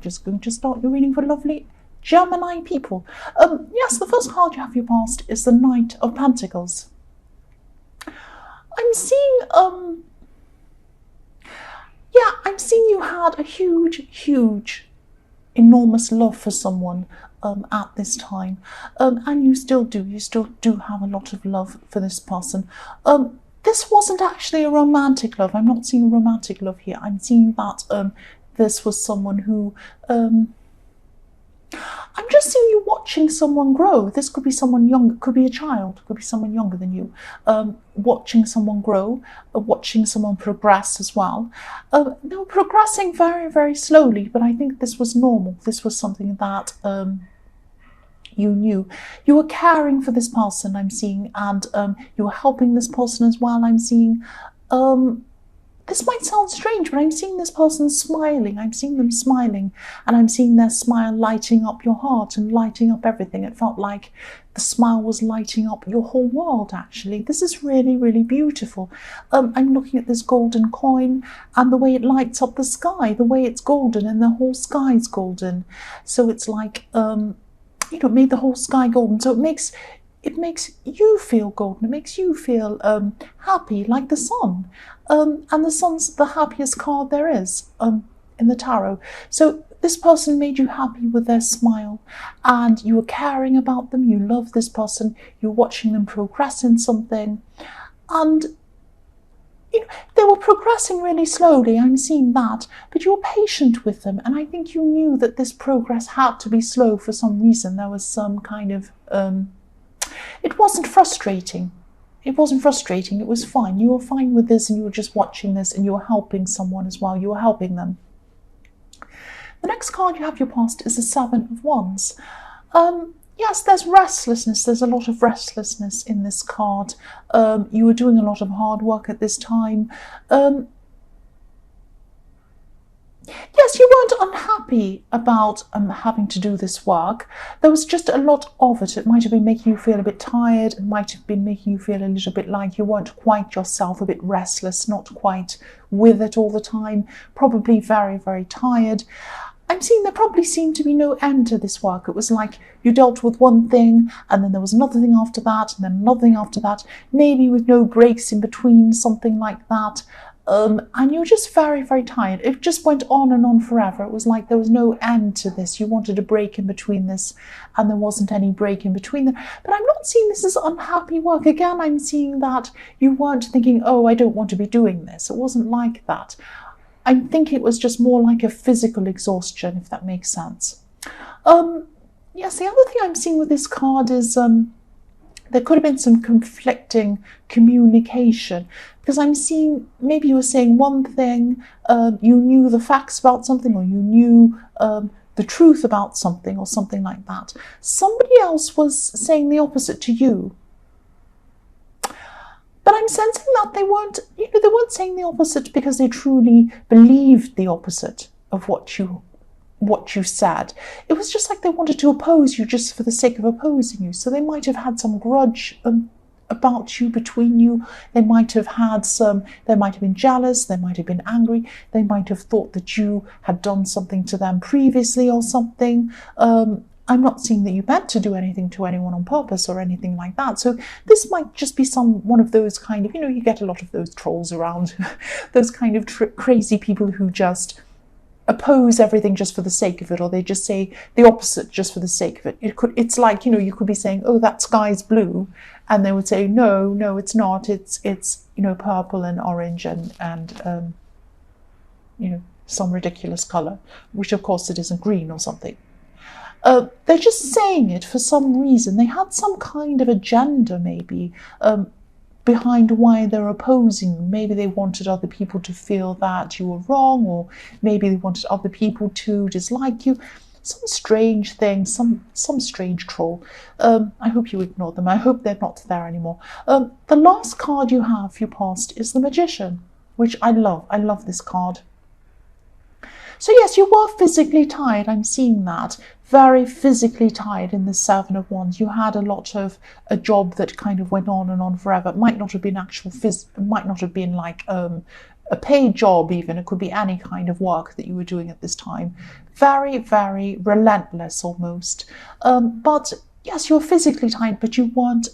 just going to start your reading for lovely Gemini people. Yes, the first card you have for your past is the Knight of Pentacles. I'm seeing, I'm seeing you had a huge, enormous love for someone at this time, and you still do have a lot of love for this person. This wasn't actually a romantic love. I'm not seeing romantic love here. I'm seeing that this was someone who, I'm just seeing you watching someone grow. This could be someone young, could be a child, could be someone younger than you, watching someone grow, watching someone progress as well. They were progressing very slowly, but I think this was normal. This was something that you knew. You were caring for this person, I'm seeing, and you were helping this person as well, I'm seeing. This might sound strange, but I'm seeing this person smiling. I'm seeing them smiling, and I'm seeing their smile lighting up your heart and lighting up everything. It felt like the smile was lighting up your whole world, actually. This is really beautiful. I'm looking at this golden coin and the way it lights up the sky, the way it's golden and the whole sky's golden. So it's like, it made the whole sky golden. So it makes you feel golden. It makes you feel happy, like the sun. And the sun's the happiest card there is in the tarot. So this person made you happy with their smile, and you were caring about them. You love this person. You're watching them progress in something, and they were progressing really slowly. I'm seeing that, but you were patient with them, and I think you knew that this progress had to be slow for some reason. There was some kind of it wasn't frustrating. It wasn't frustrating. It was fine. You were fine with this, and you were just watching this, and you were helping someone as well. You were helping them. The next card you have your past is the Seven of Wands. Yes, there's restlessness. There's a lot of restlessness in this card. You were doing a lot of hard work at this time. Yes, you weren't unhappy about having to do this work. There was just a lot of it. It might have been making you feel a bit tired. It might have been making you feel a little bit like you weren't quite yourself, a bit restless, not quite with it all the time, probably very tired. I'm seeing there probably seemed to be no end to this work. It was like you dealt with one thing, and then there was another thing after that, and then another thing after that, maybe with no breaks in between, something like that. And you were just very tired. It just went on and on forever. It was like there was no end to this. You wanted a break in between this, and there wasn't any break in between them. But I'm not seeing this as unhappy work. Again, I'm seeing that you weren't thinking, oh, I don't want to be doing this. It wasn't like that. I think it was just more like a physical exhaustion, if that makes sense. Yes, the other thing I'm seeing with this card is there could have been some conflicting communication, because I'm seeing maybe you were saying one thing, you knew the facts about something, or you knew the truth about something, or something like that. Somebody else was saying the opposite to you. But I'm sensing that they weren't saying the opposite because they truly believed the opposite of what you said. It was just like they wanted to oppose you just for the sake of opposing you. So they might have had some grudge about you, between you. They might have been jealous, they might have been angry, they might have thought that you had done something to them previously or something. I'm not seeing that you meant to do anything to anyone on purpose or anything like that. So this might just be one of those kind of, you get a lot of those trolls around, those kind of crazy people who just oppose everything just for the sake of it, or they just say the opposite just for the sake of it. It's like, you could be saying, oh, that sky's blue, and they would say, no, it's not. It's purple and orange and some ridiculous color, which of course it isn't green or something. They're just saying it for some reason. They had some kind of agenda, maybe, behind why they're opposing you. Maybe they wanted other people to feel that you were wrong, or maybe they wanted other people to dislike you. Some strange thing, some strange troll. I hope you ignore them. I hope they're not there anymore. The last card you have for your past is the Magician, which I love. I love this card. So yes, you were physically tired. I'm seeing that. Very physically tired in the Seven of Wands. You had a lot of a job that kind of went on and on forever. It might not have been it might not have been like a paid job even, it could be any kind of work that you were doing at this time. Very, very relentless almost. But yes, you're physically tired, but you weren't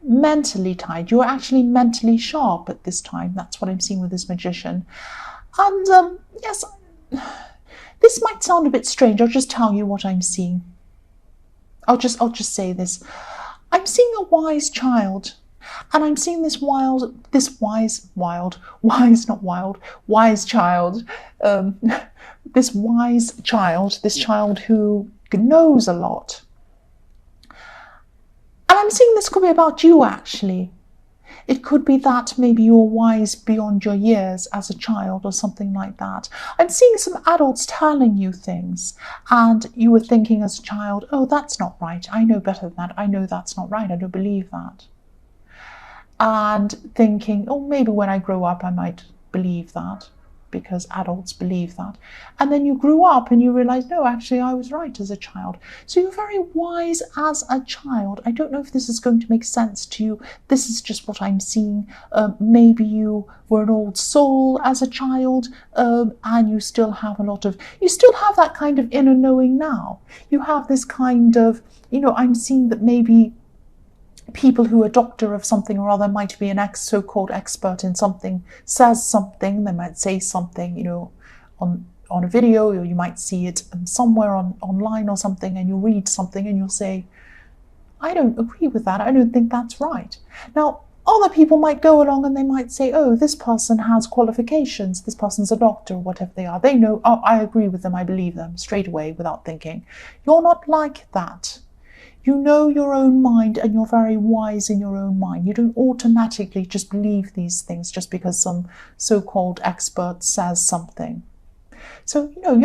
mentally tired. You're actually mentally sharp at this time. That's what I'm seeing with this magician. And yes, this might sound a bit strange. I'll just tell you what I'm seeing. I'll just say this. I'm seeing a wise child. And I'm seeing this wise child, this child who knows a lot. And I'm seeing this could be about you, actually. It could be that maybe you're wise beyond your years as a child or something like that. I'm seeing some adults telling you things, and you were thinking as a child, oh, that's not right. I know better than that. I know that's not right. I don't believe that. And thinking, oh, maybe when I grow up I might believe that, because adults believe that. And then you grew up and you realize, no, actually I was right as a child. So you're very wise as a child. I don't know if this is going to make sense to you. This is just what I'm seeing. Maybe you were an old soul as a child, and you still have that kind of inner knowing now. You have this kind of, I'm seeing that maybe people who are doctor of something or other might be an so-called expert in something, says something, they might say something, on a video, or you might see it somewhere online or something, and you read something and you'll say, I don't agree with that, I don't think that's right. Now, other people might go along and they might say, oh, this person has qualifications, this person's a doctor, or whatever they are. They know, oh, I agree with them, I believe them straight away without thinking. You're not like that. You know your own mind, and you're very wise in your own mind. You don't automatically just believe these things just because some so-called expert says something. So, you're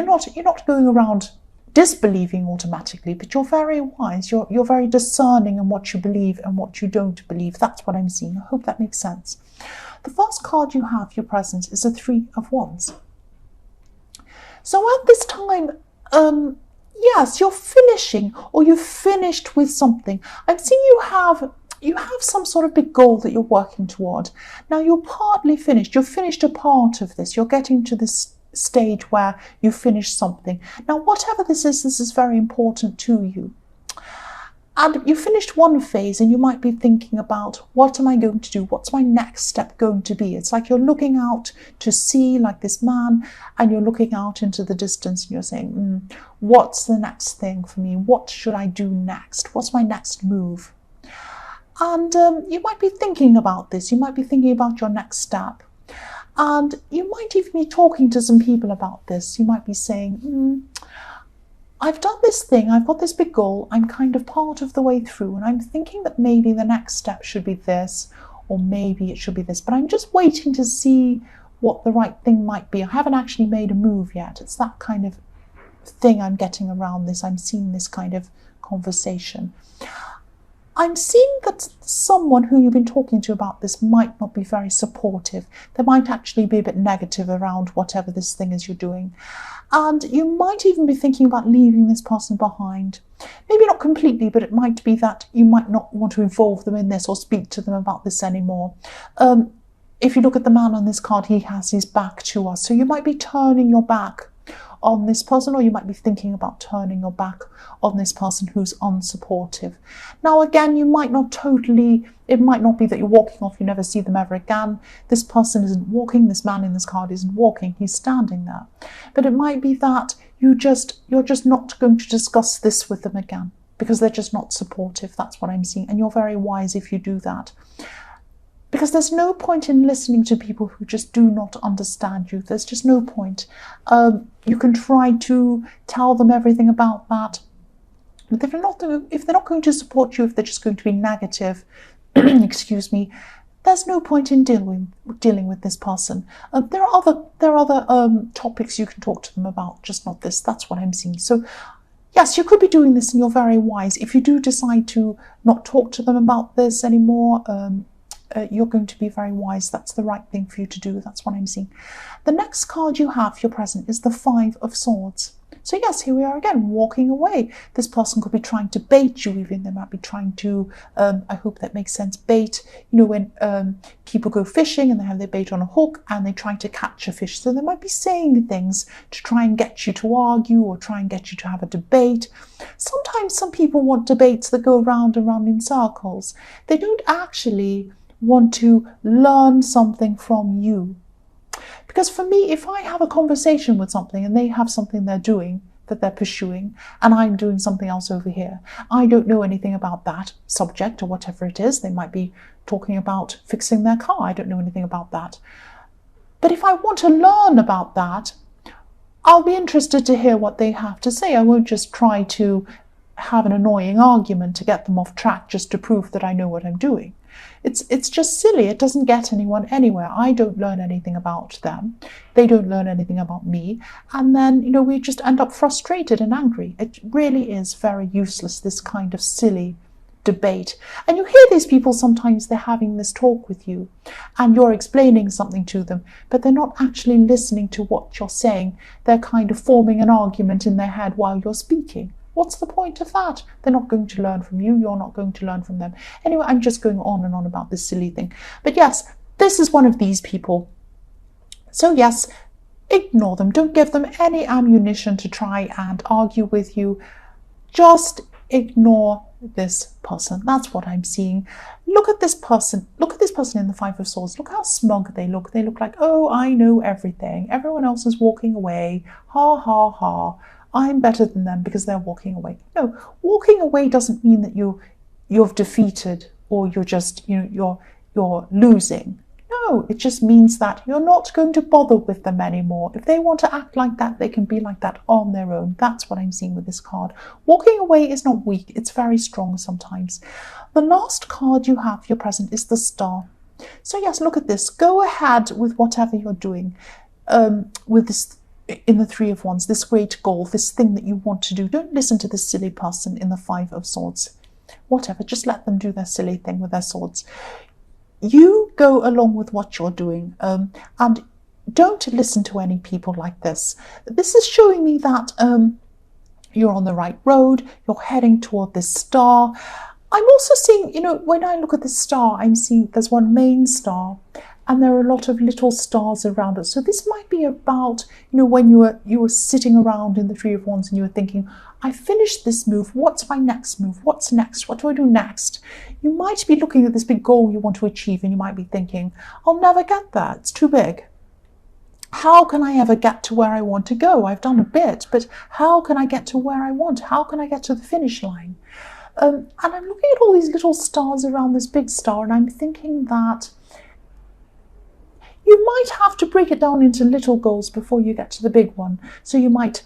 not going around disbelieving automatically, but you're very wise. You're very discerning in what you believe and what you don't believe. That's what I'm seeing. I hope that makes sense. The first card you have, your present, is the Three of Wands. So at this time, yes, you're finishing, or you've finished with something. I'm seeing you have some sort of big goal that you're working toward. Now you're partly finished. You've finished a part of this. You're getting to this stage where you finish something. Now, whatever this is very important to you. And you finished one phase, and you might be thinking about, what am I going to do? What's my next step going to be? It's like you're looking out to sea, like this man, and you're looking out into the distance and you're saying, what's the next thing for me? What should I do next? What's my next move? And you might be thinking about this. You might be thinking about your next step. And you might even be talking to some people about this. You might be saying, I've done this thing, I've got this big goal, I'm kind of part of the way through, and I'm thinking that maybe the next step should be this, or maybe it should be this, but I'm just waiting to see what the right thing might be. I haven't actually made a move yet. It's that kind of thing I'm getting around this. I'm seeing this kind of conversation. I'm seeing that someone who you've been talking to about this might not be very supportive. They might actually be a bit negative around whatever this thing is you're doing. And you might even be thinking about leaving this person behind. Maybe not completely, but it might be that you might not want to involve them in this or speak to them about this anymore. If you look at the man on this card, he has his back to us. So you might be turning your back on this person, or you might be thinking about turning your back on this person who's unsupportive. Now again, it might not be that you're walking off, you never see them ever again. This person isn't walking, this man in this card isn't walking, he's standing there. But it might be that you're just not going to discuss this with them again, because they're just not supportive. That's what I'm seeing. And you're very wise if you do that. Because there's no point in listening to people who just do not understand you. There's just no point. You can try to tell them everything about that. But if they're not going to support you, if they're just going to be negative, excuse me, there's no point in dealing with this person. There are other topics you can talk to them about, just not this. That's what I'm seeing. So yes, you could be doing this, and you're very wise. If you do decide to not talk to them about this anymore, you're going to be very wise. That's the right thing for you to do. That's what I'm seeing. The next card you have, your present, is the Five of Swords. So yes, here we are again, walking away. This person could be trying to bait you even. They might be trying to, I hope that makes sense, bait, when people go fishing and they have their bait on a hook and they try to catch a fish. So they might be saying things to try and get you to argue or try and get you to have a debate. Sometimes some people want debates that go round and round in circles. They don't actually want to learn something from you. Because for me, if I have a conversation with something and they have something they're doing that they're pursuing and I'm doing something else over here, I don't know anything about that subject or whatever it is. They might be talking about fixing their car. I don't know anything about that. But if I want to learn about that, I'll be interested to hear what they have to say. I won't just try to have an annoying argument to get them off track just to prove that I know what I'm doing. It's just silly. It doesn't get anyone anywhere. I don't learn anything about them. They don't learn anything about me. And then, we just end up frustrated and angry. It really is very useless, this kind of silly debate. And you hear these people sometimes, they're having this talk with you and you're explaining something to them, but they're not actually listening to what you're saying. They're kind of forming an argument in their head while you're speaking. What's the point of that? They're not going to learn from you. You're not going to learn from them. Anyway, I'm just going on and on about this silly thing. But yes, this is one of these people. So yes, ignore them. Don't give them any ammunition to try and argue with you. Just ignore this person. That's what I'm seeing. Look at this person. Look at this person in the Five of Swords. Look how smug they look. They look like, oh, I know everything. Everyone else is walking away. Ha, ha, ha. I'm better than them because they're walking away. No, walking away doesn't mean that you've defeated or you're just, you're losing. No, it just means that you're not going to bother with them anymore. If they want to act like that, they can be like that on their own. That's what I'm seeing with this card. Walking away is not weak. It's very strong sometimes. The last card you have, your present, is the Star. So yes, look at this. Go ahead with whatever you're doing with this in the Three of Wands, this great goal, this thing that you want to do. Don't listen to this silly person in the Five of Swords. Whatever, just let them do their silly thing with their swords. You go along with what you're doing and don't listen to any people like this. This is showing me that you're on the right road, you're heading toward this star. I'm also seeing, when I look at this star, I'm seeing there's one main star and there are a lot of little stars around it. So this might be about, when you were sitting around in the Three of Wands and you were thinking, I finished this move, what's my next move? What's next? What do I do next? You might be looking at this big goal you want to achieve and you might be thinking, I'll never get there, it's too big. How can I ever get to where I want to go? I've done a bit, but how can I get to where I want? How can I get to the finish line? And I'm looking at all these little stars around this big star and I'm thinking that you might have to break it down into little goals before you get to the big one. So you might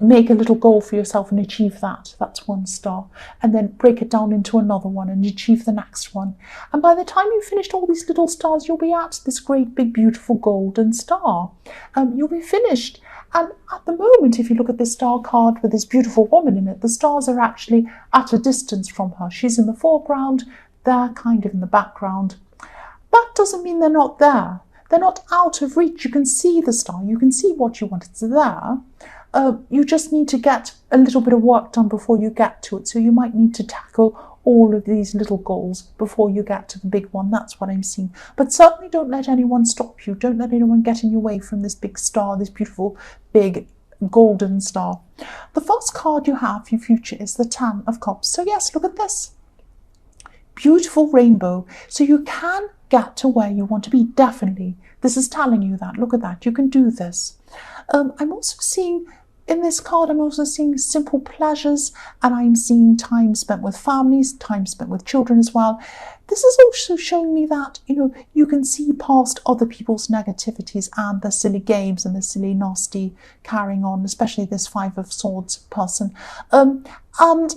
make a little goal for yourself and achieve that. That's one star. And then break it down into another one and achieve the next one. And by the time you've finished all these little stars, you'll be at this great big beautiful golden star. You'll be finished. And at the moment, if you look at this star card with this beautiful woman in it, the stars are actually at a distance from her. She's in the foreground, they're kind of in the background. That doesn't mean they're not there. They're not out of reach. You can see the star. You can see what you want. It's there. You just need to get a little bit of work done before you get to it. So you might need to tackle all of these little goals before you get to the big one. That's what I'm seeing. But certainly don't let anyone stop you. Don't let anyone get in your way from this big star, this beautiful, big, golden star. The first card you have for your future is the Ten of Cups. So yes, look at this. Beautiful rainbow. So you can get to where you want to be, definitely. This is telling you that. Look at that. You can do this. I'm also seeing, in this card, I'm also seeing simple pleasures and I'm seeing time spent with families, time spent with children as well. This is also showing me that, you can see past other people's negativities and the silly games and the silly nasty carrying on, especially this Five of Swords person. And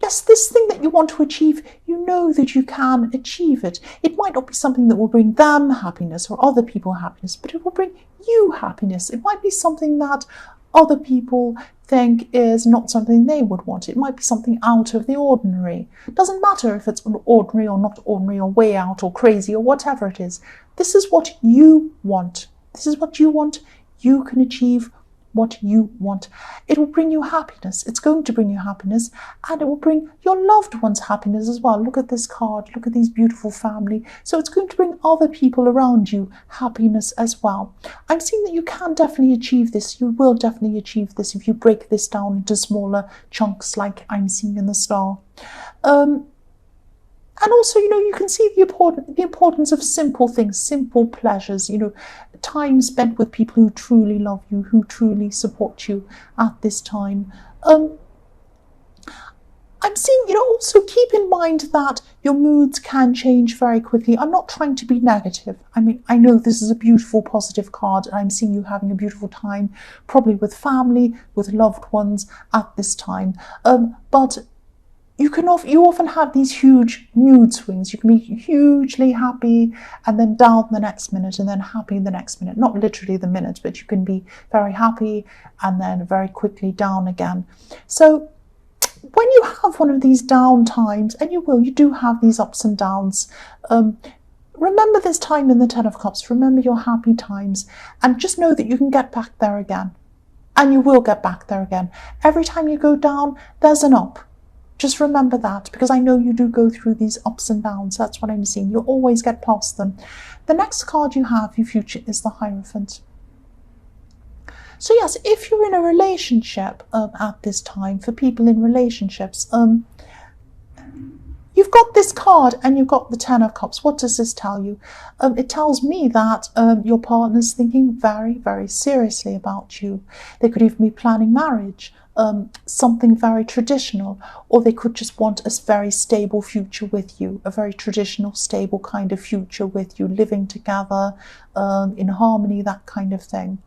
yes, this thing that you want to achieve, you know that you can achieve it. It might not be something that will bring them happiness or other people happiness, but it will bring you happiness. It might be something that other people think is not something they would want. It might be something out of the ordinary. It doesn't matter if it's ordinary or not ordinary or way out or crazy or whatever it is. This is what you want. This is what you want. You can achieve what you want. It will bring you happiness. It's going to bring you happiness, and it will bring your loved ones happiness as well. Look at this card. Look at these beautiful family. So it's going to bring other people around you happiness as well. I'm seeing that you can definitely achieve this. You will definitely achieve this if you break this down into smaller chunks like I'm seeing in the star. And also, you can see the importance of simple things, simple pleasures, time spent with people who truly love you, who truly support you at this time. I'm seeing, also keep in mind that your moods can change very quickly. I'm not trying to be negative. I mean, I know this is a beautiful, positive card, and I'm seeing you having a beautiful time, probably with family, with loved ones at this time. But you often have these huge mood swings. You can be hugely happy and then down the next minute and then happy the next minute. Not literally the minute, but you can be very happy and then very quickly down again. So when you have one of these down times, and you do have these ups and downs, remember this time in the Ten of Cups. Remember your happy times, and just know that you can get back there again. And you will get back there again. Every time you go down, there's an up. Just remember that, because I know you do go through these ups and downs. That's what I'm seeing. You'll always get past them. The next card you have, your future, is the Hierophant. So yes, if you're in a relationship at this time, for people in relationships, you've got this card and you've got the Ten of Cups. What does this tell you? It tells me that your partner's thinking very, very seriously about you. They could even be planning marriage. Something very traditional, or they could just want a very stable future with you, a very traditional, stable kind of future with you, living together in harmony, that kind of thing.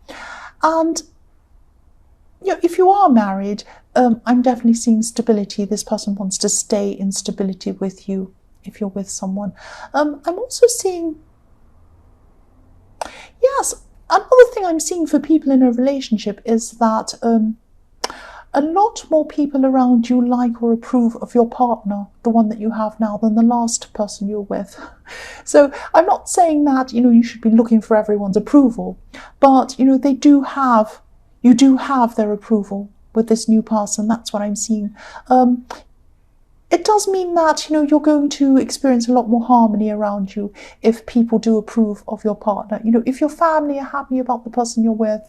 And if you are married, I'm definitely seeing stability. This person wants to stay in stability with you if you're with someone. I'm also seeing, yes, another thing I'm seeing for people in a relationship is that a lot more people around you like or approve of your partner, the one that you have now, than the last person you're with. So I'm not saying that, you should be looking for everyone's approval, but, you do have their approval with this new person. That's what I'm seeing. It does mean that, you're going to experience a lot more harmony around you if people do approve of your partner. If your family are happy about the person you're with,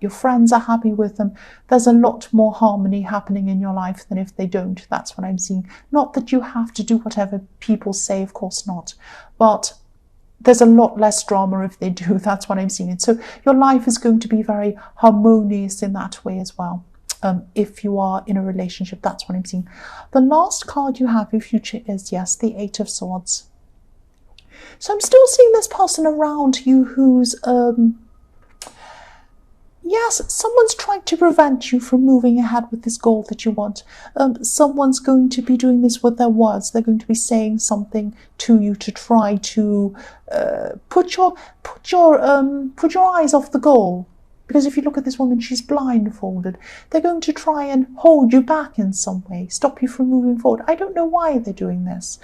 your friends are happy with them, there's a lot more harmony happening in your life than if they don't. That's what I'm seeing. Not that you have to do whatever people say, of course not, but there's a lot less drama if they do. That's what I'm seeing. And so your life is going to be very harmonious in that way as well. If you are in a relationship, that's what I'm seeing. The last card you have in future is, yes, the Eight of Swords. So I'm still seeing this person around you who's yes, someone's trying to prevent you from moving ahead with this goal that you want. Someone's going to be doing this with their words. They're going to be saying something to you to try to put your eyes off the goal. Because if you look at this woman, she's blindfolded. They're going to try and hold you back in some way, stop you from moving forward. I don't know why they're doing this.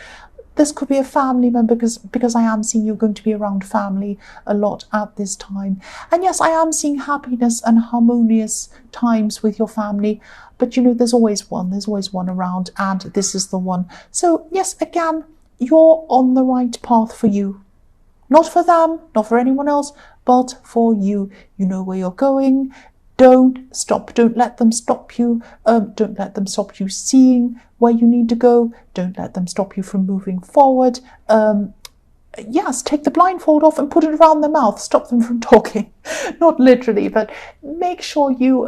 This could be a family member, because I am seeing you're going to be around family a lot at this time. And yes, I am seeing happiness and harmonious times with your family. But there's always one around, and this is the one. So yes, again, you're on the right path for you. Not for them, not for anyone else, but for you. You know where you're going. Don't stop. Don't let them stop you. Don't let them stop you seeing where you need to go. Don't let them stop you from moving forward. Yes, take the blindfold off and put it around their mouth. Stop them from talking. Not literally, but make sure you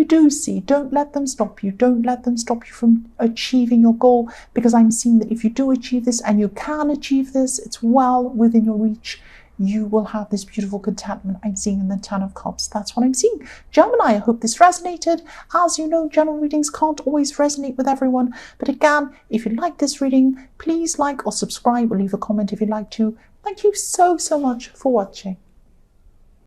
do see. Don't let them stop you. Don't let them stop you from achieving your goal, because I'm seeing that if you do achieve this, and you can achieve this, it's well within your reach, you will have this beautiful contentment I'm seeing in the Ten of Cups. That's what I'm seeing. Gemini, I hope this resonated. As you know, general readings can't always resonate with everyone. But again, if you like this reading, please like or subscribe or leave a comment if you'd like to. Thank you so much for watching.